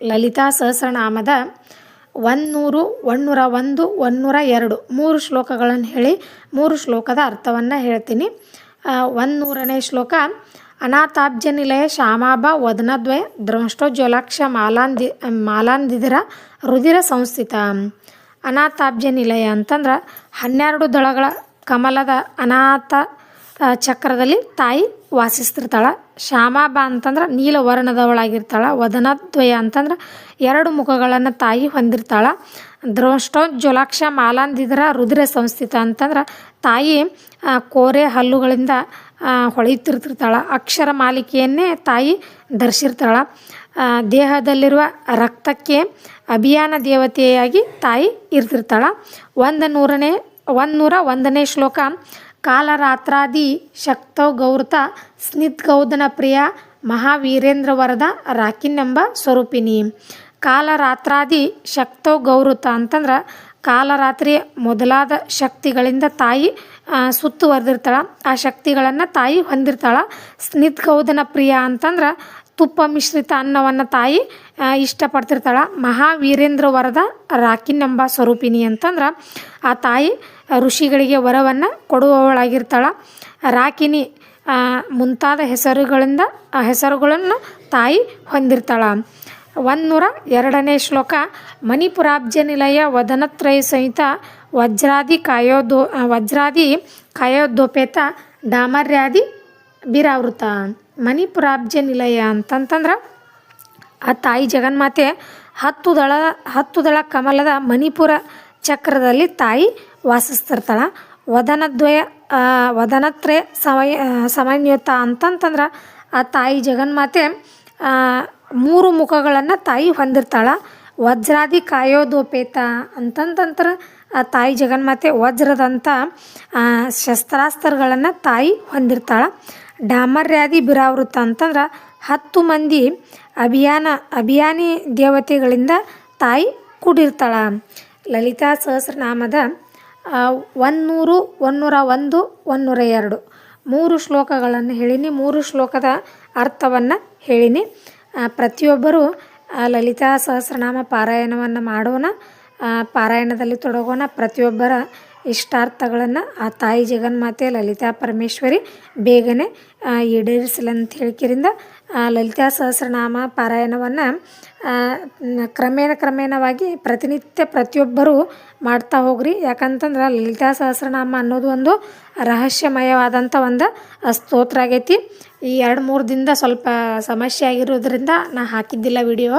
ಲಲಿತಾ ಸಹಸ್ರನಾಮದ 100, 101, 102 3 ಶ್ಲೋಕಗಳನ್ನು ಹೇಳಿ 3 ಶ್ಲೋಕದ ಅರ್ಥವನ್ನು ಹೇಳ್ತೀನಿ. 100ನೇ ಶ್ಲೋಕ. ಅನಾಥಾಬ್ಜ ನಿಲಯ ಶ್ಯಾಮಾಭ ವದನದ್ವಯ ದ್ರಂಷ್ಟೋಜ್ವಲಾಕ್ಷ ಮಾಲಾಂದಿಧಿರ ರುಧಿರ ಸಂಸ್ಥಿತ. ಅನಾಥಾಬ್ಜ ನಿಲಯ ಅಂತಂದ್ರೆ 12 ದಳಗಳ ಕಮಲದ ಅನಾಥ ಚಕ್ರದಲ್ಲಿ ತಾಯಿ ವಾಸಿಸ್ತಿರ್ತಾಳೆ. ಶ್ಯಾಮಾಭ ಅಂತಂದ್ರೆ ನೀಲವರ್ಣದವಳಾಗಿರ್ತಾಳೆ. ವದನದ್ವಯ ಅಂತಂದ್ರೆ 2 ಮುಖಗಳನ್ನು ತಾಯಿ ಹೊಂದಿರ್ತಾಳೆ. ದ್ರೋಷ್ಟೋಜ್ವಲಾಕ್ಷ ಮಾಲಾಂದಿಧಿರ ರುಧಿರ ಸಂಸ್ಥಿತ ಅಂತಂದ್ರೆ ತಾಯಿ ಕೋರೆ ಹಲ್ಲುಗಳಿಂದ ಹೊಳೆಯುತ್ತಿರ್ತಾಳೆ. ಅಕ್ಷರ ಮಾಲಿಕೆಯನ್ನೇ ತಾಯಿ ಧರಿಸಿರ್ತಾಳೆ. ದೇಹದಲ್ಲಿರುವ ರಕ್ತಕ್ಕೆ ಅಭಿಯಾನ ದೇವತೆಯಾಗಿ ತಾಯಿ ಇರ್ತಿರ್ತಾಳೆ. 101ನೇ ಶ್ಲೋಕ. ಕಾಲರಾತ್ರಾದಿ ಶಕ್ತೌ ಗೌರತ ಸ್ನಿಗ್ಧೌದನ ಪ್ರಿಯ ಮಹಾವೀರೇಂದ್ರ ವರದ ರಾಕಿನೆಂಬ ಸ್ವರೂಪಿಣಿ. ಕಾಲರಾತ್ರಾದಿ ಶಕ್ತೌ ಗೌರತ ಅಂತಂದ್ರೆ ಕಾಲರಾತ್ರಿ ಮೊದಲಾದ ಶಕ್ತಿಗಳಿಂದ ತಾಯಿ ಸುತ್ತುವರೆದಿರ್ತಾಳೆ. ಆ ಶಕ್ತಿಗಳನ್ನು ತಾಯಿ ಹೊಂದಿರ್ತಾಳೆ. ಸ್ನಿಗ್ಧೌದನ ಪ್ರಿಯ ಅಂತಂದ್ರೆ ತುಪ್ಪ ಮಿಶ್ರಿತ ಅನ್ನವನ್ನು ತಾಯಿ ಇಷ್ಟಪಡ್ತಿರ್ತಾಳೆ. ಮಹಾವೀರೇಂದ್ರ ವರದ ರಾಕಿನೆಂಬ ಸ್ವರೂಪಿಣಿ ಅಂತಂದ್ರೆ ಆ ತಾಯಿ ಋಷಿಗಳಿಗೆ ವರವನ್ನು ಕೊಡುವವಳಾಗಿರ್ತಾಳೆ. ರಾಕಿನಿ ಮುಂತಾದ ಹೆಸರುಗಳನ್ನು ತಾಯಿ ಹೊಂದಿರ್ತಾಳೆ. 102ನೇ ಶ್ಲೋಕ. ಮಣಿಪುರಾಬ್ಜ ನಿಲಯ ವದನತ್ರಯ ಸಹಿತ ವಜ್ರಾದಿ ಕಾಯೋದ್ಯೋಪೇತ ಡಾಮರ್ಯಾದಿ ಬಿರಾವೃತ. ಮಣಿಪುರಾಬ್ಜ ನಿಲಯ ಅಂತಂತಂದ್ರೆ ಆ ತಾಯಿ ಜಗನ್ಮಾತೆ 10 ದಳ ಕಮಲದ ಮಣಿಪುರ ಚಕ್ರದಲ್ಲಿ ತಾಯಿ ವಾಸಿಸ್ತಿರ್ತಾಳೆ. ವದನತ್ರಯ ಸಮನ್ವಿತ ಅಂತಂತಂದ್ರೆ ಆ ತಾಯಿ ಜಗನ್ಮಾತೆ 3 ಮುಖಗಳನ್ನು ತಾಯಿ ಹೊಂದಿರ್ತಾಳೆ. ವಜ್ರಾದಿ ಕಾಯೋದೋಪೇತ ಅಂತಂತಂದ್ರೆ ಆ ತಾಯಿ ಜಗನ್ಮಾತೆ ವಜ್ರದಂಥ ಶಸ್ತ್ರಾಸ್ತ್ರಗಳನ್ನು ತಾಯಿ ಹೊಂದಿರ್ತಾಳೆ. ಡಾಮರ್ಯಾದಿ ಬಿರಾವೃತ ಅಂತಂದ್ರೆ 10 ಮಂದಿ ಅಭಿಯಾನಿ ದೇವತೆಗಳಿಂದ ತಾಯಿ ಕೂಡಿರ್ತಾಳೆ. ಲಲಿತಾ ಸಹಸ್ರನಾಮದ 100, 101, 102 3 ಶ್ಲೋಕಗಳನ್ನು ಹೇಳಿನಿ. 3 ಶ್ಲೋಕದ ಅರ್ಥವನ್ನು ಹೇಳಿನಿ. ಪ್ರತಿಯೊಬ್ಬರೂ ಲಲಿತಾ ಸಹಸ್ರನಾಮ ಪಾರಾಯಣವನ್ನು ಮಾಡೋಣ. ಪಾರಾಯಣದಲ್ಲಿ ತೊಡಗೋಣ. ಪ್ರತಿಯೊಬ್ಬರ ಇಷ್ಟಾರ್ಥಗಳನ್ನು ಆ ತಾಯಿ ಜಗನ್ಮಾತೆ ಲಲಿತಾ ಪರಮೇಶ್ವರಿ ಬೇಗನೆ ಈಡೇರಿಸಲಂತ ಹೇಳಿಕಿರಿಂದ ಲಲಿತಾ ಸಹಸ್ರನಾಮ ಪಾರಾಯಣವನ್ನು ಕ್ರಮೇಣವಾಗಿ ಪ್ರತಿನಿತ್ಯ ಪ್ರತಿಯೊಬ್ಬರೂ ಮಾಡ್ತಾ ಹೋಗ್ರಿ. ಯಾಕಂತಂದ್ರೆ ಲಲಿತಾ ಸಹಸ್ರನಾಮ ಅನ್ನೋದು ಒಂದು ರಹಸ್ಯಮಯವಾದಂಥ ಒಂದು ಸ್ತೋತ್ರ ಆಗೈತಿ. ಈ 2-3 ದಿನದ ಸ್ವಲ್ಪ ಸಮಸ್ಯೆ ಆಗಿರೋದ್ರಿಂದ ನಾ ಹಾಕಿದ್ದಿಲ್ಲ ವಿಡಿಯೋ.